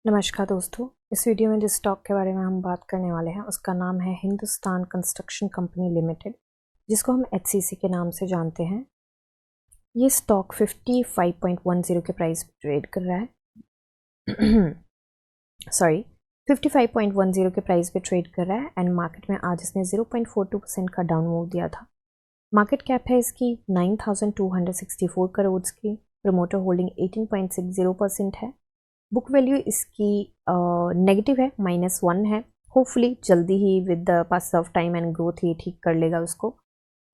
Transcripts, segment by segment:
नमस्कार दोस्तों, इस वीडियो में जिस स्टॉक के बारे में हम बात करने वाले हैं उसका नाम है हिंदुस्तान कंस्ट्रक्शन कंपनी लिमिटेड, जिसको हम HCC के नाम से जानते हैं। ये स्टॉक 55.10 के प्राइस पे ट्रेड कर रहा है सॉरी 55.10 के प्राइस पे ट्रेड कर रहा है एंड मार्केट में आज इसने 0.42% का डाउन मूव दिया था। मार्केट कैप है इसकी 9,264 करोड़ की। प्रमोटर होल्डिंग 18.60% है। बुक वैल्यू इसकी नेगेटिव है, -1 है। होपफुली जल्दी ही with the pass of time and growth ये ठीक कर लेगा उसको।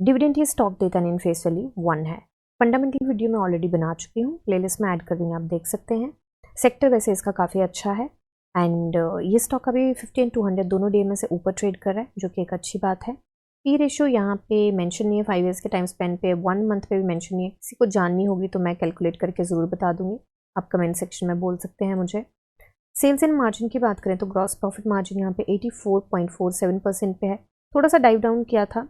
डिविडेंड ये स्टॉक देता नहीं, फेस वैल्यू 1 है। फंडामेंटल वीडियो मैं ऑलरेडी बना चुकी हूँ, प्लेलिस्ट में ऐड कर दूँगी, आप देख सकते हैं। सेक्टर वैसे इसका काफ़ी अच्छा है एंड ये स्टॉक अभी 50 एंड 200 दोनों डे में से ऊपर ट्रेड कर रहा है, जो कि एक अच्छी बात है। पी रेशियो यहाँ पे मेंशन नहीं है, 5 ईयर्स के टाइम स्पेन पे, 1 मंथ पे भी मेंशन नहीं है। किसी को जाननी होगी तो मैं कैलकुलेट करके ज़रूर बता दूंगी, आप कमेंट सेक्शन में बोल सकते हैं मुझे। सेल्स एंड मार्जिन की बात करें तो ग्रॉस प्रॉफिट मार्जिन यहाँ पे 84.47% पे है। थोड़ा सा डाइव डाउन किया था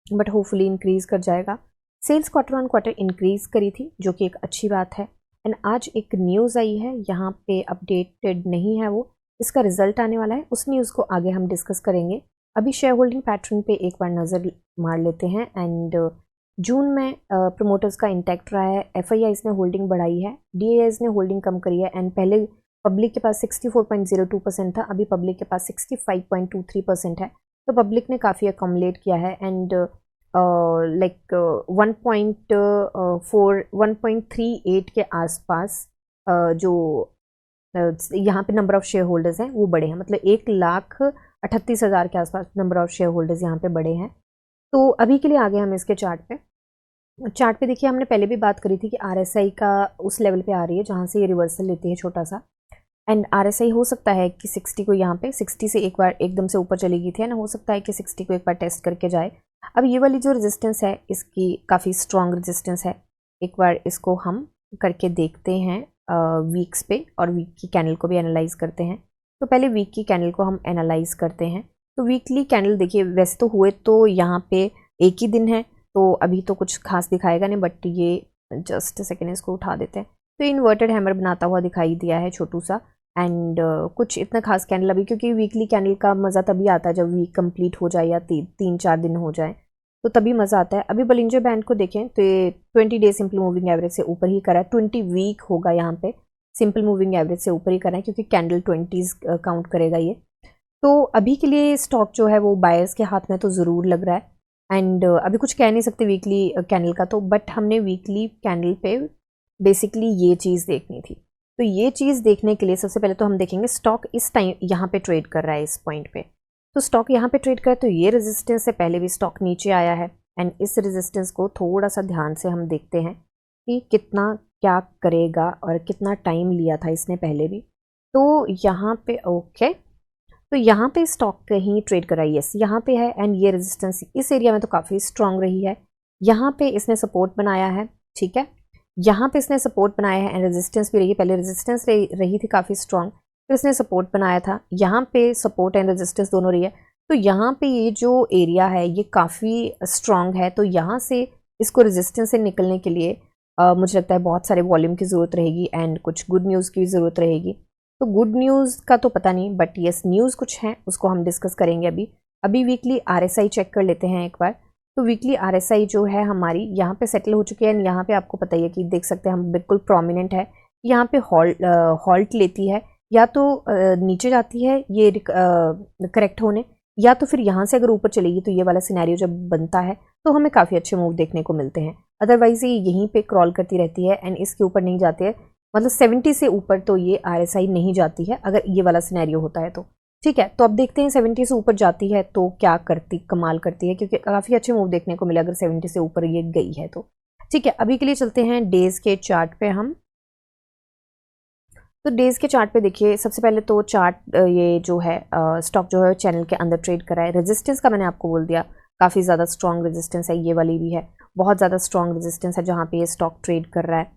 बट होपफुली इंक्रीज कर जाएगा। Sales quarter on quarter increase करी थी, जो कि एक अच्छी बात है। एंड आज एक न्यूज़ आई है, यहाँ पे अपडेटेड नहीं है वो, इसका रिजल्ट आने वाला है, उस न्यूज़ को आगे हम डिस्कस करेंगे। अभी शेयर होल्डिंग पैटर्न पे एक बार नज़र मार लेते हैं। एंड जून में प्रमोटर्स का इंटैक्ट रहा है। FIIs ने होल्डिंग बढ़ाई है, DIIs ने होल्डिंग कम करी है। एंड पहले पब्लिक के पास 64.02% था, अभी पब्लिक के पास 65.23% है। तो पब्लिक ने काफ़ी अकोमोडेट किया है एंड लाइक 1.38 के आसपास जो यहाँ पे नंबर ऑफ शेयर होल्डर्स हैं वो बड़े हैं, मतलब 1,38,000 के आसपास नंबर ऑफ शेयर होल्डर्स यहाँ पे बड़े हैं। तो अभी के लिए आगे हम इसके चार्ट पे देखिए, हमने पहले भी बात करी थी कि RSI का उस लेवल पे आ रही है जहाँ से ये रिवर्सल लेती है छोटा सा। एंड RSI हो सकता है कि 60 को, यहाँ पे 60 से एक बार एकदम से ऊपर चली गई थी ना, हो सकता है कि 60 को एक बार टेस्ट करके जाए। अब ये वाली जो रेजिस्टेंस है इसकी काफ़ी स्ट्रॉन्ग रेजिस्टेंस है। एक बार इसको हम करके देखते हैं वीक्स पे, और वीक की कैंडल को भी एनालाइज करते हैं। तो पहले वीक की कैंडल को हम एनालाइज करते हैं। तो वीकली कैंडल देखिए, वैसे तो हुए तो यहाँ पे एक ही दिन है तो अभी तो कुछ खास दिखाएगा नहीं, बट ये जस्ट सेकेंड इसको उठा देते हैं तो इन्वर्टेड हैमर बनाता हुआ दिखाई दिया है छोटू सा। एंड कुछ इतना खास कैंडल अभी, क्योंकि वीकली कैंडल का मज़ा तभी आता है जब वीक कंप्लीट हो जाए या 3-4 दिन हो जाए, तो तभी मज़ा आता है। अभी बलिंजर बैंड को देखें तो ये 20 डे सिंपल मूविंग एवरेज से ऊपर ही करा है। 20 वीक होगा यहाँ पे, सिंपल मूविंग एवरेज से ऊपर ही करा है, क्योंकि कैंडल 20s काउंट करेगा ये। तो अभी के लिए स्टॉक जो है वो बायर्स के हाथ में तो ज़रूर लग रहा है। एंड अभी कुछ कह नहीं सकते वीकली कैंडल का तो, बट हमने वीकली कैंडल पे बेसिकली ये चीज़ देखनी थी। तो ये चीज़ देखने के लिए सबसे पहले तो हम देखेंगे स्टॉक इस टाइम यहाँ पे ट्रेड कर रहा है, इस पॉइंट पे। तो स्टॉक यहाँ पे ट्रेड कर रहा है, तो ये रेजिस्टेंस से पहले भी स्टॉक नीचे आया है। एंड इस रेजिस्टेंस को थोड़ा सा ध्यान से हम देखते हैं कि कितना क्या करेगा और कितना टाइम लिया था इसने पहले भी। तो यहाँ पे ओके, तो यहाँ पे स्टॉक कहीं ट्रेड कर रहा है, यस यहाँ पे है। एंड ये रेजिस्टेंस इस एरिया में तो काफ़ी स्ट्रांग रही है। यहाँ पे इसने सपोर्ट बनाया है, ठीक है, यहाँ पे इसने सपोर्ट बनाया है एंड रेजिस्टेंस भी रही है। पहले रेजिस्टेंस रही थी काफ़ी स्ट्रांग, फिर इसने सपोर्ट बनाया था। यहाँ पे सपोर्ट एंड रेजिस्टेंस दोनों रही है। तो यहाँ पे ये जो एरिया है ये काफ़ी स्ट्रांग है। तो यहाँ से इसको रेजिस्टेंस से निकलने के लिए मुझे लगता है बहुत सारे वॉल्यूम की ज़रूरत रहेगी एंड कुछ गुड न्यूज़ की भी ज़रूरत रहेगी। तो गुड न्यूज़ का तो पता नहीं, बट यस न्यूज़ कुछ है, उसको हम डिस्कस करेंगे। अभी वीकली RSI चेक कर लेते हैं एक बार। तो वीकली RSI जो है हमारी यहाँ पे सेटल हो चुकी है एंड यहाँ पे आपको पता ही है कि देख सकते हैं हम, बिल्कुल प्रोमिनेंट है। यहाँ पे हॉल्ट लेती है, या तो नीचे जाती है ये करेक्ट होने, या तो फिर यहाँ से अगर ऊपर चलेगी तो ये वाला सिनेरियो जब बनता है तो हमें काफ़ी अच्छे मूव देखने को मिलते हैं। अदरवाइज ये यहीं पे क्रॉल करती रहती है एंड इसके ऊपर नहीं जाती है, मतलब 70 से ऊपर तो ये RSI नहीं जाती है अगर ये वाला सिनेरियो होता है तो, ठीक है। तो अब देखते हैं 70 से ऊपर जाती है तो क्या करती, कमाल करती है, क्योंकि काफ़ी अच्छे मूव देखने को मिले अगर 70 से ऊपर ये गई है तो, ठीक है। अभी के लिए चलते हैं डेज के चार्ट पे हम। तो डेज के चार्ट पे देखिए, सबसे पहले तो चार्ट ये जो है स्टॉक जो है चैनल के अंदर ट्रेड कर रहा है। रेजिस्टेंस का मैंने आपको बोल दिया, काफ़ी ज़्यादा स्ट्रॉन्ग रेजिस्टेंस है, ये वाली भी है, बहुत ज़्यादा स्ट्रॉन्ग रेजिस्टेंस है जहाँ पे ये स्टॉक ट्रेड कर रहा है।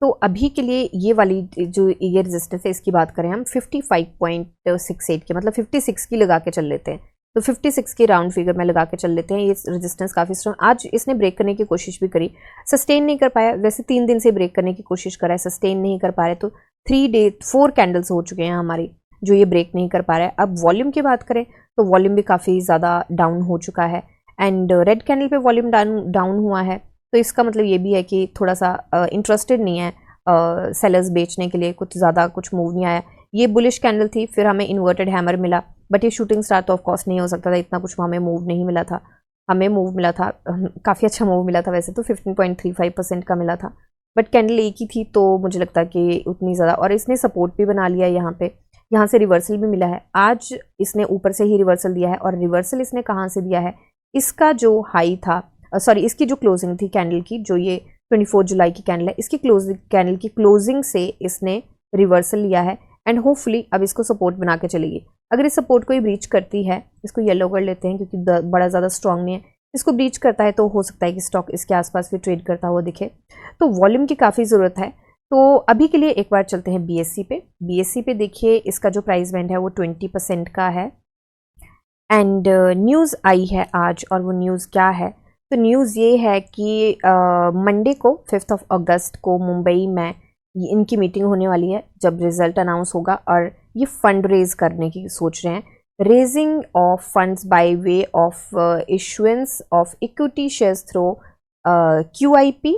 तो अभी के लिए ये वाली जो ये रेजिस्टेंस है इसकी बात करें हम 55.68 की, मतलब 56 की लगा के चल लेते हैं। तो 56 की राउंड फिगर में लगा के चल लेते हैं। ये रेजिस्टेंस काफ़ी स्ट्रॉन्ग, आज इसने ब्रेक करने की कोशिश भी करी, सस्टेन नहीं कर पाया। वैसे 3 दिन से ब्रेक करने की कोशिश करा है, सस्टेन नहीं कर पा रहे, तो 4 कैंडल्स हो चुके हैं हमारी जो ये ब्रेक नहीं कर पा रहा है। अब वॉल्यूम की बात करें तो वॉल्यूम भी काफ़ी ज़्यादा डाउन हो चुका है एंड रेड कैंडल पे वॉल्यूम डाउन हुआ है, तो इसका मतलब ये भी है कि थोड़ा सा इंटरेस्टेड नहीं है सेलर्स बेचने के लिए, कुछ ज़्यादा कुछ मूव नहीं आया। ये बुलिश कैंडल थी, फिर हमें इन्वर्टेड हैमर मिला, बट ये शूटिंग स्टार तो ऑफ कोर्स नहीं हो सकता था, इतना कुछ हमें मूव नहीं मिला था। हमें मूव मिला था काफ़ी अच्छा मूव मिला था वैसे तो 15.35% का मिला था, बट कैंडल एक ही थी तो मुझे लगता है कि उतनी ज़्यादा, और इसने सपोर्ट भी बना लिया यहाँ पे, यहाँ से रिवर्सल भी मिला है। आज इसने ऊपर से ही रिवर्सल दिया है, और रिवर्सल इसने कहाँ से दिया है, इसका जो हाई था इसकी जो क्लोजिंग थी कैंडल की, जो ये 24 जुलाई की कैंडल है, इसकी कैंडल की क्लोजिंग से इसने रिवर्सल लिया है एंड होपफुली अब इसको सपोर्ट बना के चलेगी। अगर इस सपोर्ट को ही ब्रीच करती है, इसको येलो कर लेते हैं क्योंकि बड़ा ज़्यादा स्ट्रांग नहीं है, इसको ब्रीच करता है तो हो सकता है कि स्टॉक इसके आसपास भी ट्रेड करता हुआ दिखे, तो वॉल्यूम की काफ़ी ज़रूरत है। तो अभी के लिए एक बार चलते हैं बीएससी पे। बीएससी पे देखिए इसका जो प्राइस बैंड है वो 20% का है एंड न्यूज़ आई है आज, और वो न्यूज़ क्या है, तो न्यूज़ ये है कि मंडे को 5 अगस्त को मुंबई में इनकी मीटिंग होने वाली है जब रिजल्ट अनाउंस होगा, और ये फंड रेज करने की सोच रहे हैं, raising of funds by way of issuance of equity shares through QIP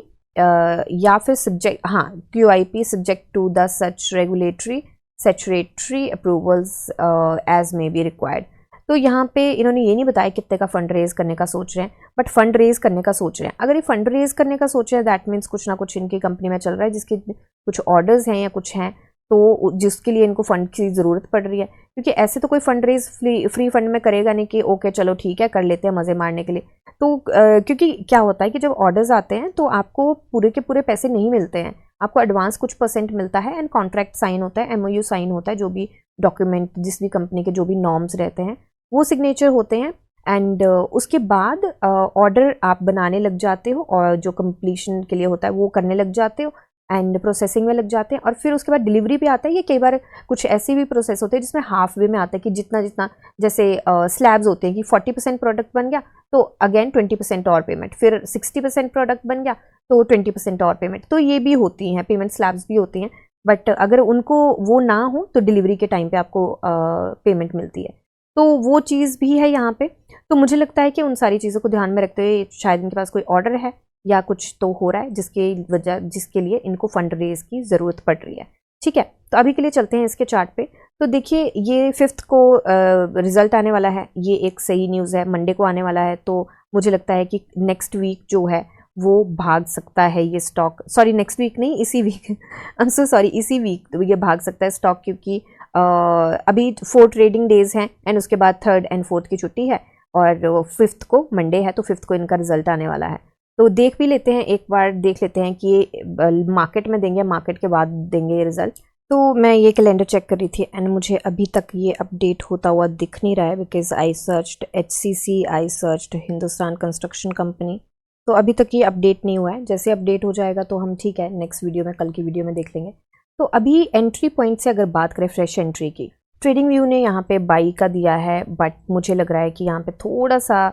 या फिर QIP subject to the such regulatory approvals as may be required. तो यहाँ पे इन्होंने ये नहीं बताया कितने का फंड रेज करने का सोच रहे हैं, बट फंड रेज करने का सोच रहे हैं। अगर ये फंड रेज करने का सोच रहे हैं दैट मीन्स कुछ ना कुछ इनकी कंपनी में चल रहा है जिसके कुछ ऑर्डर्स हैं या कुछ हैं, तो जिसके लिए इनको फंड की ज़रूरत पड़ रही है, क्योंकि ऐसे तो कोई फंड रेज फ्री फंड में करेगा नहीं कि ओके चलो ठीक है कर लेते हैं मज़े मारने के लिए। तो क्योंकि क्या होता है कि जब ऑर्डर्स आते हैं तो आपको पूरे के पूरे पैसे नहीं मिलते हैं, आपको एडवांस कुछ % मिलता है एंड कॉन्ट्रैक्ट साइन होता है, MOU साइन होता है, जो भी डॉक्यूमेंट जिस भी कंपनी के जो भी नॉर्म्स रहते हैं वो सिग्नेचर होते हैं एंड उसके बाद ऑर्डर आप बनाने लग जाते हो और जो कंप्लीशन के लिए होता है वो करने लग जाते हो एंड प्रोसेसिंग में लग जाते हैं, और फिर उसके बाद डिलीवरी भी आता है। ये कई बार कुछ ऐसे भी प्रोसेस होते हैं जिसमें हाफ वे में आता है कि जितना जितना जैसे स्लैब्स होते हैं कि 40% प्रोडक्ट बन गया तो अगेन 20% और पेमेंट, फिर 60% प्रोडक्ट बन गया तो 20% और पेमेंट, तो ये भी होती हैं पेमेंट स्लैब्स भी होती हैं, बट अगर उनको वो ना हो तो डिलीवरी के टाइम पे आपको पेमेंट मिलती है, तो वो चीज़ भी है यहाँ पे। तो मुझे लगता है कि उन सारी चीज़ों को ध्यान में रखते हुए शायद इनके पास कोई ऑर्डर है या कुछ तो हो रहा है जिसके लिए इनको फंड रेज की ज़रूरत पड़ रही है। ठीक है, तो अभी के लिए चलते हैं इसके चार्ट पे। तो देखिए ये 5 को रिजल्ट आने वाला है, ये एक सही न्यूज़ है, मंडे को आने वाला है, तो मुझे लगता है कि नेक्स्ट वीक जो है वो भाग सकता है ये स्टॉक, सॉरी नेक्स्ट वीक नहीं इसी week I am so sorry, इसी वीक ये भाग सकता है स्टॉक, क्योंकि अभी 4 ट्रेडिंग डेज हैं एंड उसके बाद 3rd and 4th की छुट्टी है और 5th को मंडे है, तो 5th को इनका रिजल्ट आने वाला है। तो देख भी लेते हैं, एक बार देख लेते हैं कि ये मार्केट में देंगे, मार्केट के बाद देंगे ये रिजल्ट। तो मैं ये कैलेंडर चेक कर रही थी एंड मुझे अभी तक ये अपडेट होता हुआ दिख नहीं रहा है, because I searched HCC, I searched Hindustan construction company, तो अभी तक ये अपडेट नहीं हुआ है। जैसे अपडेट हो जाएगा तो हम ठीक है नेक्स्ट वीडियो में, कल की वीडियो में देख लेंगे। तो अभी एंट्री पॉइंट से अगर बात करें फ्रेश एंट्री की, ट्रेडिंग व्यू ने यहाँ पे बाई का दिया है, बट मुझे लग रहा है कि यहाँ पे थोड़ा सा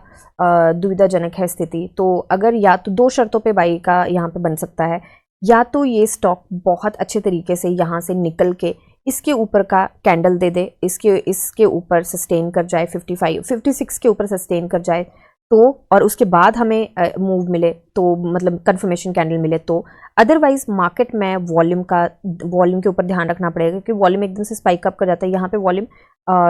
दुविधाजनक है स्थिति। तो अगर या तो 2 शर्तों पे बाई का यहाँ पे बन सकता है, या तो ये स्टॉक बहुत अच्छे तरीके से यहाँ से निकल के इसके ऊपर का कैंडल दे दे, इसके ऊपर सस्टेन कर जाए 56 के ऊपर सस्टेन कर जाए तो, और उसके बाद हमें मूव मिले तो मतलब कंफर्मेशन कैंडल मिले तो, अदरवाइज मार्केट में वॉल्यूम के ऊपर ध्यान रखना पड़ेगा, क्योंकि वॉल्यूम एकदम से स्पाइक अप कर जाता है। यहाँ पे वॉल्यूम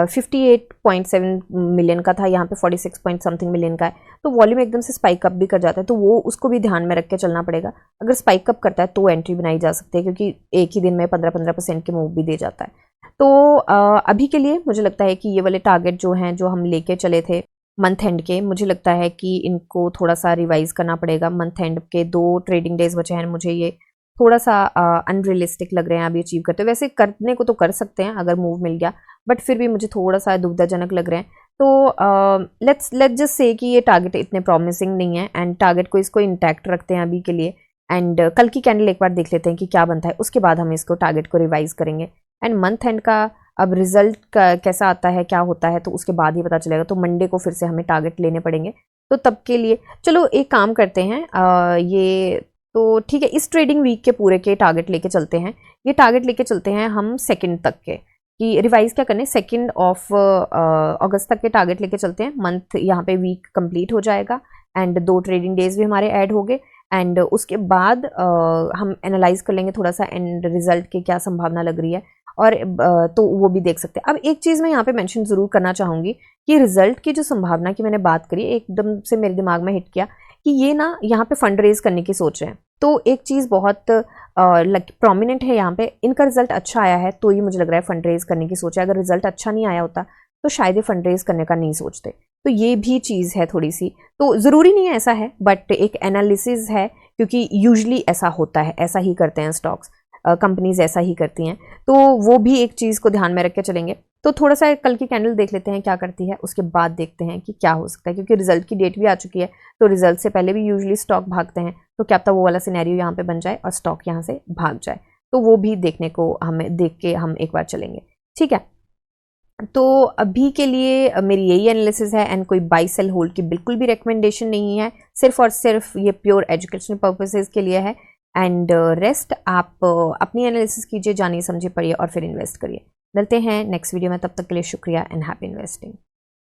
58.7 मिलियन का था, यहाँ पे 46 पॉइंट समथिंग मिलियन का है, तो वॉल्यूम एकदम से स्पाइक अप भी कर जाता है, तो वो उसको भी ध्यान में रख के चलना पड़ेगा। अगर स्पाइक अप करता है तो एंट्री बनाई जा सकती है, क्योंकि एक ही दिन में 15% के मूव भी दे जाता है। तो अभी के लिए मुझे लगता है कि ये वाले टारगेट जो हैं जो हम लेके चले थे मंथ एंड के, मुझे लगता है कि इनको थोड़ा सा रिवाइज करना पड़ेगा। मंथ एंड के 2 ट्रेडिंग डेज बचे हैं, मुझे ये थोड़ा सा अनरियलिस्टिक लग रहे हैं अभी अचीव करते। वैसे करने को तो कर सकते हैं अगर मूव मिल गया, बट फिर भी मुझे थोड़ा सा दुविधाजनक लग रहे हैं। तो लेट्स जस्ट से कि ये टारगेट इतने प्रॉमिसिंग नहीं है एंड टारगेट को इसको इंटैक्ट रखते हैं अभी के लिए, एंड कल की कैंडल एक बार देख लेते हैं कि क्या बनता है, उसके बाद हम इसको टारगेट को रिवाइज करेंगे। एंड मंथ एंड का अब रिजल्ट का कैसा आता है क्या होता है तो उसके बाद ही पता चलेगा, तो मंडे को फिर से हमें टारगेट लेने पड़ेंगे। तो तब के लिए चलो एक काम करते हैं, ये तो ठीक है, इस ट्रेडिंग वीक के पूरे के टारगेट लेके चलते हैं। ये टारगेट लेके चलते हैं हम सेकंड तक के, कि रिवाइज क्या करने, 2 अगस्त तक के टारगेट लेके चलते हैं। मंथ यहाँ पे वीक कंप्लीट हो जाएगा एंड 2 ट्रेडिंग डेज भी हमारे ऐड हो गए एंड उसके बाद हम एनालाइज कर लेंगे थोड़ा सा एंड रिजल्ट की क्या संभावना लग रही है, और तो वो भी देख सकते हैं। अब एक चीज़ मैं यहाँ पे मेंशन ज़रूर करना चाहूँगी कि रिजल्ट की जो संभावना की मैंने बात करी, एकदम से मेरे दिमाग में हिट किया कि ये ना यहाँ पे फंड रेज करने की सोच रहे हैं। तो एक चीज़ बहुत प्रोमिनेंट है यहाँ पे, इनका रिजल्ट अच्छा आया है तो ये मुझे लग रहा है फंड रेज करने की सोच है। अगर रिजल्ट अच्छा नहीं आया होता तो शायद ये फंड रेज करने का नहीं सोचते। तो ये भी चीज़ है थोड़ी सी, तो ज़रूरी नहीं है ऐसा है, बट एक एनालिसिस है, क्योंकि यूजली ऐसा होता है, ऐसा ही करते हैं स्टॉक्स, कंपनीज ऐसा ही करती हैं। तो वो भी एक चीज़ को ध्यान में रख के चलेंगे। तो थोड़ा सा कल की कैंडल देख लेते हैं क्या करती है, उसके बाद देखते हैं कि क्या हो सकता है, क्योंकि रिजल्ट की डेट भी आ चुकी है। तो रिजल्ट से पहले भी यूजली स्टॉक भागते हैं, तो क्या पता वो वाला सिनेरियो यहाँ पे बन जाए और स्टॉक यहाँ से भाग जाए। तो वो भी देखने को हमें देख के हम एक बार चलेंगे, ठीक है। तो अभी के लिए मेरी यही एनालिसिस है एंड कोई बाई सेल होल्ड की बिल्कुल भी रिकमेंडेशन नहीं है, सिर्फ और सिर्फ ये प्योर एजुकेशनल पर्पसेस के लिए है। एंड रेस्ट आप अपनी एनालिसिस कीजिए, जानिए समझिए, पढ़िए और फिर इन्वेस्ट करिए। मिलते हैं नेक्स्ट वीडियो में, तब तक के लिए शुक्रिया एंड हैप्पी इन्वेस्टिंग।